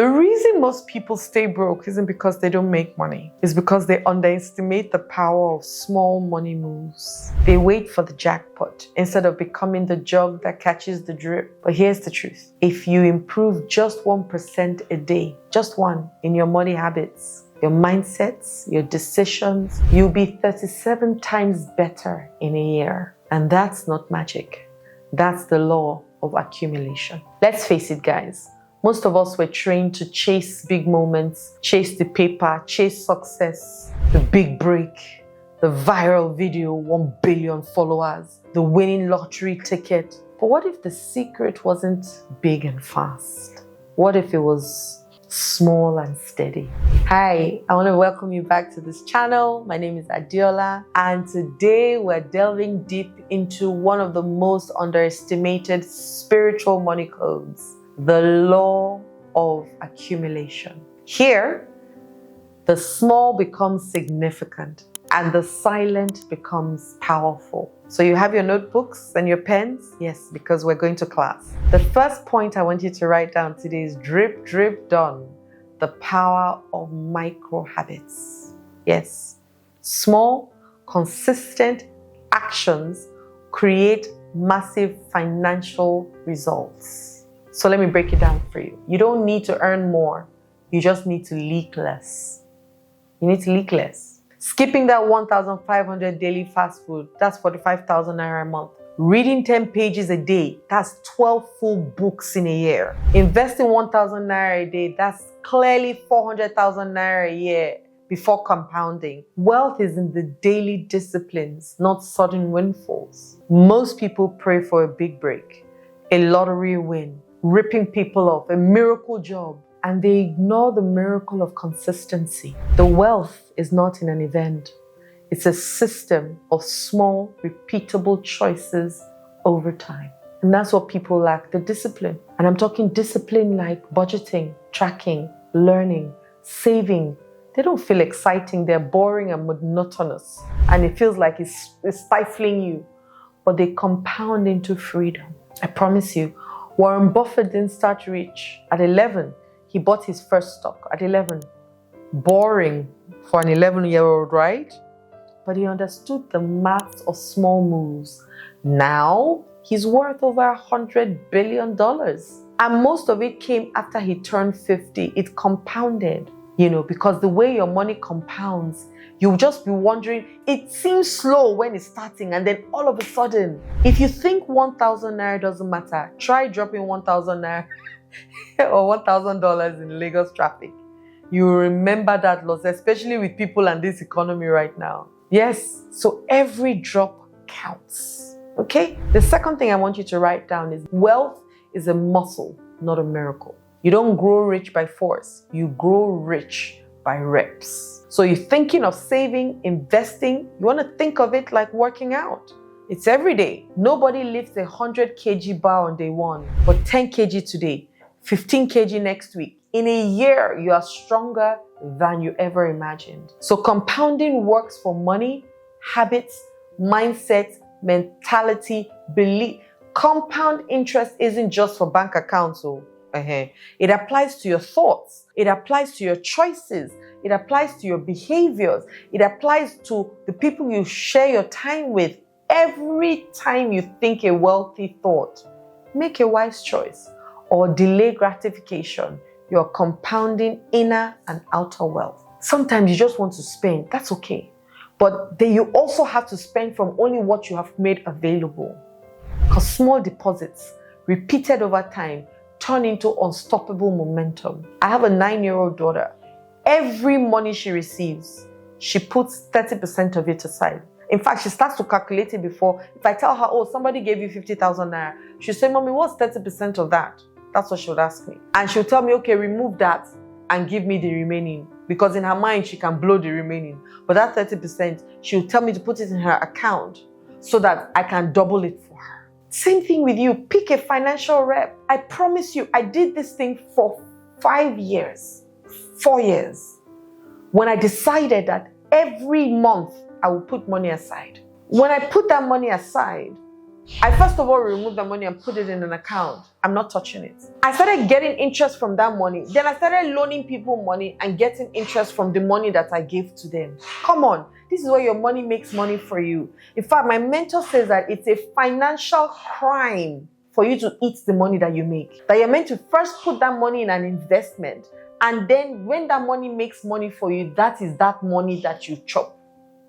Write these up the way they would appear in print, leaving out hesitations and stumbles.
The reason most people stay broke isn't because they don't make money. It's because they underestimate the power of small money moves. They wait for the jackpot instead of becoming the jug that catches the drip. But here's the truth. If you improve just 1% a day, just one, in your money habits, your mindsets, your decisions, you'll be 37 times better in a year. And that's not magic. That's the law of accumulation. Let's face it, guys. Most of us were trained to chase big moments, chase the paper, chase success, the big break, the viral video, 1 billion followers, the winning lottery ticket. But what if the secret wasn't big and fast? What if it was small and steady? Hi, I want to welcome you back to this channel. My name is Adeola, and today we're delving deep into one of the most underestimated spiritual money codes, the law of accumulation. Here, the small becomes significant and the silent becomes powerful. So you have your notebooks and your pens? Yes, because we're going to class. The first point I want you to write down today is drip, drip, done. The power of micro habits. Yes, small, consistent actions create massive financial results. So let me break it down for you. You don't need to earn more. You just need to leak less. You need to leak less. Skipping that 1,500 daily fast food, that's 45,000 naira a month. Reading 10 pages a day, that's 12 full books in a year. Investing 1,000 naira a day, that's clearly 400,000 naira a year before compounding. Wealth is in the daily disciplines, not sudden windfalls. Most people pray for a big break, a lottery win, ripping people off, a miracle job, and they ignore the miracle of consistency. The wealth is not in an event. It's a system of small, repeatable choices over time. And that's what people lack, the discipline. And I'm talking discipline like budgeting, tracking, learning, saving. They don't feel exciting, they're boring and monotonous. And it feels like it's stifling you. But they compound into freedom. I promise you, Warren Buffett didn't start rich. At 11, he bought his first stock. At 11. Boring for an 11-year-old, right? But he understood the maths of small moves. Now, he's worth over $100 billion. And most of it came after he turned 50. It compounded, because the way your money compounds, you'll just be wondering, it seems slow when it's starting, and then all of a sudden, if you think 1,000 naira doesn't matter, try dropping 1,000 naira or $1,000 in Lagos traffic. You will remember that loss, especially with people and this economy right now. Yes, so every drop counts, okay? The second thing I want you to write down is wealth is a muscle, not a miracle. You don't grow rich by force, you grow rich by reps. So you're thinking of saving, investing, you want to think of it like working out. It's every day. Nobody lifts a 100 kg bar on day one, but 10 kg today, 15 kg next week. In a year, you are stronger than you ever imagined. So compounding works for money, habits, mindset, mentality, belief. Compound interest isn't just for bank accounts. It applies to your thoughts. It applies to your choices. It applies to your behaviors. It applies to the people you share your time with. Every time you think a wealthy thought, make a wise choice or delay gratification. You're compounding inner and outer wealth. Sometimes you just want to spend. That's okay. But then you also have to spend from only what you have made available. Because small deposits, repeated over time, turn into unstoppable momentum. I have a 9-year-old daughter. Every money she receives, she puts 30% of it aside. In fact, she starts to calculate it before. If I tell her, somebody gave you 50,000 naira, she'll say, Mommy, what's 30% of that? That's what she'll ask me. And she'll tell me, okay, remove that and give me the remaining. Because in her mind, she can blow the remaining. But that 30%, she'll tell me to put it in her account so that I can double it for her. Same thing with you. Pick a financial rep. I promise you, I did this thing for 5 years, 4 years. When I decided that every month I would put money aside. When I put that money aside, I first of all removed the money and put it in an account. I'm not touching it. I started getting interest from that money. Then I started loaning people money and getting interest from the money that I gave to them. Come on, this is where your money makes money for you. In fact, my mentor says that it's a financial crime for you to eat the money that you make. That you're meant to first put that money in an investment. And then when that money makes money for you, that is that money that you chop.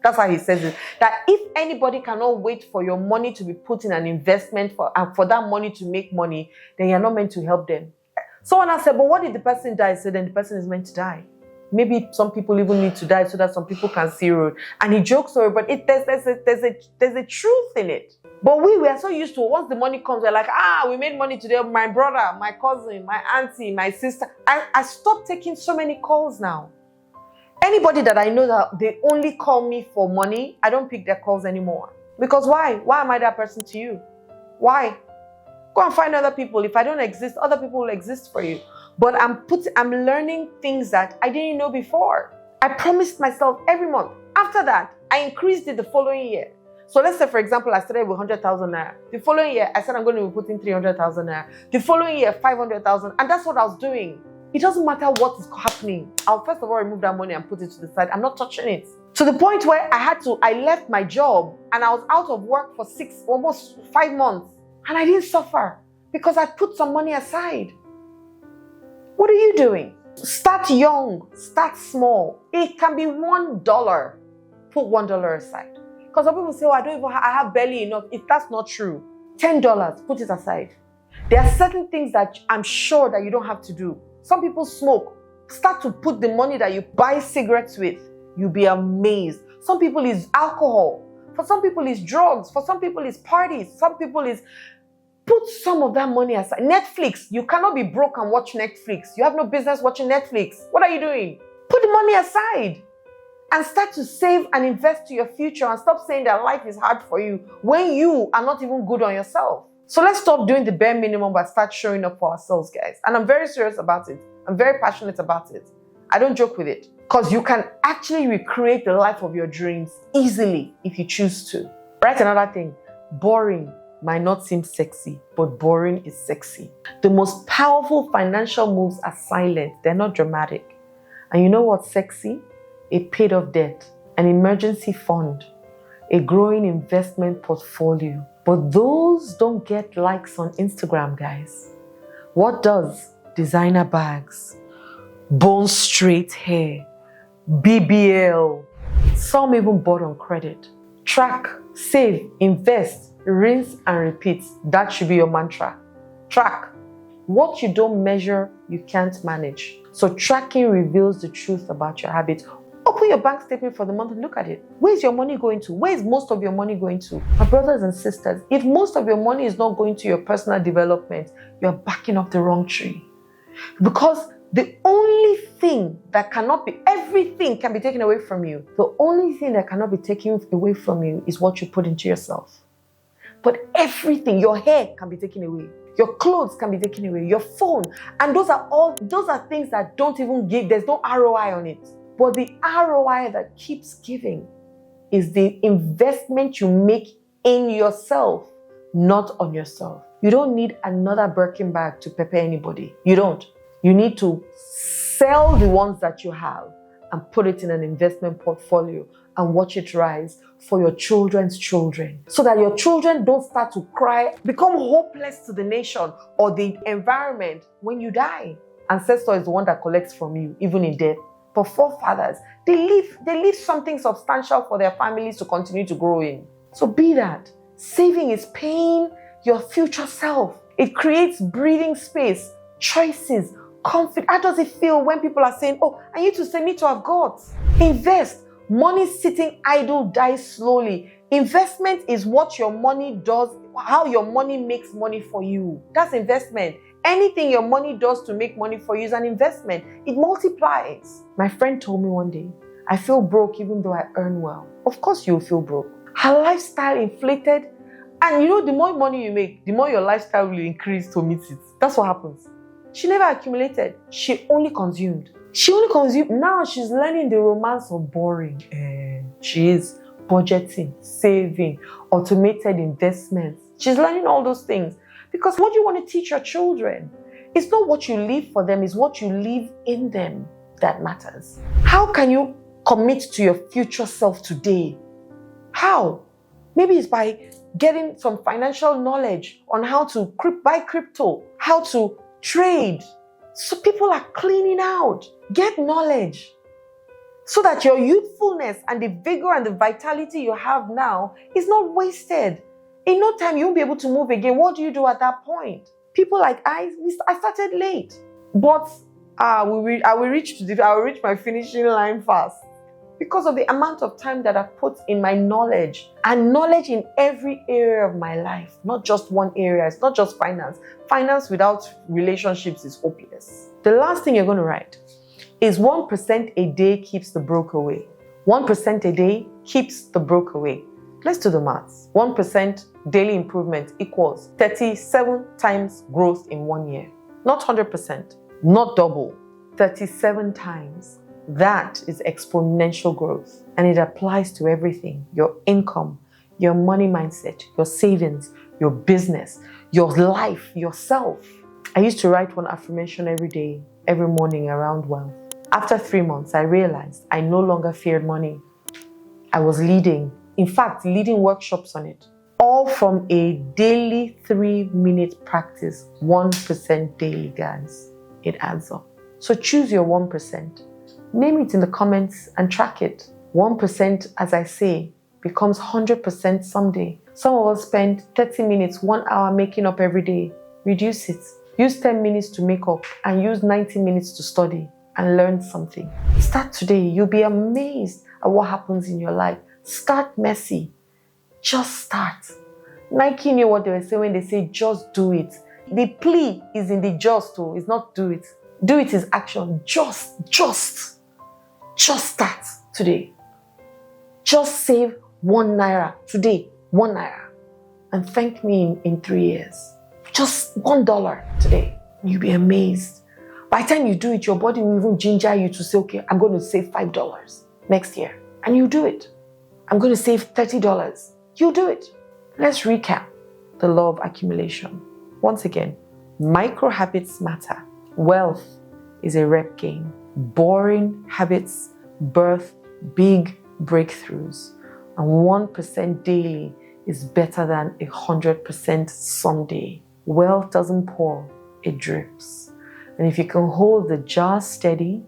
That's how he says it. That if anybody cannot wait for your money to be put in an investment and for that money to make money, then you're not meant to help them. Someone else said, but what if the person dies? So then the person is meant to die. Maybe some people even need to die so that some people can see road. And he jokes over it, but there's a truth in it. But we are so used to once the money comes, we're like, we made money today. My brother, my cousin, my auntie, my sister. I stopped taking so many calls now. Anybody that I know that they only call me for money, I don't pick their calls anymore. Because why? Why am I that person to you? Why? Go and find other people. If I don't exist, other people will exist for you. But I'm learning things that I didn't know before. I promised myself every month. After that, I increased it the following year. So let's say, for example, I started with 100,000 naira. The following year, I said I'm going to be putting 300,000 naira. The following year, 500,000. And that's what I was doing. It doesn't matter what is happening. I'll first of all remove that money and put it to the side. I'm not touching it. To the point where I left my job and I was out of work for almost 5 months. And I didn't suffer because I put some money aside. What are you doing? Start young, start small. It can be $1. Put $1 aside. Because some people say, I have barely enough. If that's not true, $10, put it aside. There are certain things that I'm sure that you don't have to do. Some people smoke. Start to put the money that you buy cigarettes with. You'll be amazed. Some people is alcohol. For some people is drugs. For some people is parties. Some people is... Put some of that money aside. Netflix. You cannot be broke and watch Netflix. You have no business watching Netflix. What are you doing? Put the money aside. And start to save and invest to your future and stop saying that life is hard for you when you are not even good on yourself. So let's stop doing the bare minimum but start showing up for ourselves, guys. And I'm very serious about it. I'm very passionate about it. I don't joke with it. Because you can actually recreate the life of your dreams easily if you choose to. Right? Another thing. Boring might not seem sexy, but boring is sexy. The most powerful financial moves are silent. They're not dramatic. And you know what's sexy? A paid-off debt, an emergency fund, a growing investment portfolio. But those don't get likes on Instagram, guys. What does? Designer bags, bone straight hair, BBL. Some even bought on credit. Track, save, invest, rinse and repeat. That should be your mantra. Track. What you don't measure, you can't manage. So tracking reveals the truth about your habits. Open your bank statement for the month and look at it. Where's your money going to? Where is most of your money going to? My brothers and sisters, if most of your money is not going to your personal development, you're backing up the wrong tree. Because the only thing that cannot be, everything can be taken away from you. The only thing that cannot be taken away from you is what you put into yourself. But everything, your hair can be taken away. Your clothes can be taken away. Your phone. And those are things that don't even give, there's no ROI on it. But the ROI that keeps giving is the investment you make in yourself, not on yourself. You don't need another Birkin bag to pepper anybody. You don't. You need to sell the ones that you have and put it in an investment portfolio and watch it rise for your children's children. So that your children don't start to cry, become hopeless to the nation or the environment when you die. Ancestor is the one that collects from you, even in death. But forefathers, they leave something substantial for their families to continue to grow in. So be that. Saving is paying your future self. It creates breathing space, choices, confidence. How does it feel when people are saying, oh, I need to say me to have got? Invest. Money sitting idle dies slowly. Investment is what your money does, how your money makes money for you. That's investment. Anything your money does to make money for you is an investment. It multiplies. My friend told me one day, I feel broke even though I earn well. Of course you'll feel broke. Her lifestyle inflated. And you know, the more money you make, the more your lifestyle will increase to meet it. That's what happens. She never accumulated. She only consumed. Now she's learning the romance of boring. She is budgeting, saving, automated investments. She's learning all those things. Because what you want to teach your children is not what you leave for them, it's what you leave in them that matters. How can you commit to your future self today? How? Maybe it's by getting some financial knowledge on how to buy crypto, how to trade. So people are cleaning out. Get knowledge so that your youthfulness and the vigor and the vitality you have now is not wasted. In no time, you won't be able to move again. What do you do at that point? People like I started late, but I will reach my finishing line fast because of the amount of time that I put in my knowledge, and knowledge in every area of my life, not just one area. It's not just finance. Finance without relationships is hopeless. The last thing you're going to write is 1% a day keeps the broke away. 1% a day keeps the broke away. Let's do the maths. 1% daily improvement equals 37 times growth in 1 year. Not 100%, not double, 37 times. That is exponential growth. And it applies to everything. Your income, your money mindset, your savings, your business, your life, yourself. I used to write one affirmation every day, every morning around wealth. After 3 months, I realized I no longer feared money. I was leading workshops on it. All from a daily 3-minute practice, 1% daily, guys. It adds up. So choose your 1%. Name it in the comments and track it. 1%, as I say, becomes 100% someday. Some of us spend 30 minutes, 1 hour making up every day. Reduce it. Use 10 minutes to make up and use 90 minutes to study and learn something. Start today. You'll be amazed at what happens in your life. Start messy. Just start. Nike knew what they were saying when they say just do it. The plea is in the just too. It's not do it. Do it is action. Just start today. Just save 1 naira today. 1 naira. And thank me in 3 years. Just $1 today. You'll be amazed. By the time you do it, your body will even ginger you to say, okay, I'm going to save $5 next year. And you do it. I'm going to save $30. You'll do it. Let's recap the law of accumulation. Once again, micro habits matter. Wealth is a rep game. Boring habits birth big breakthroughs. And 1% daily is better than 100% someday. Wealth doesn't pour, it drips. And if you can hold the jar steady,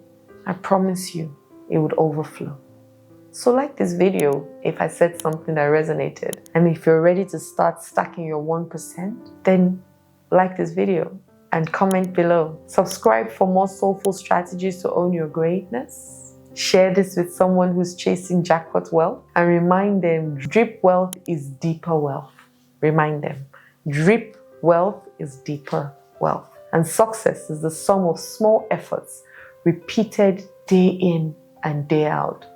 I promise you, it would overflow. So like this video if I said something that resonated. And if you're ready to start stacking your 1%, then like this video and comment below. Subscribe for more soulful strategies to own your greatness. Share this with someone who's chasing jackpot wealth. And remind them, drip wealth is deeper wealth. Remind them, drip wealth is deeper wealth. And success is the sum of small efforts repeated day in and day out.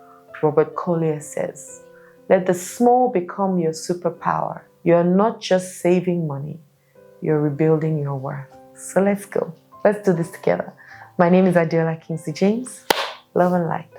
Robert Collier says, let the small become your superpower. You're not just saving money, you're rebuilding your worth. So let's go. Let's do this together. My name is Adeola Kingsley James. Love and light.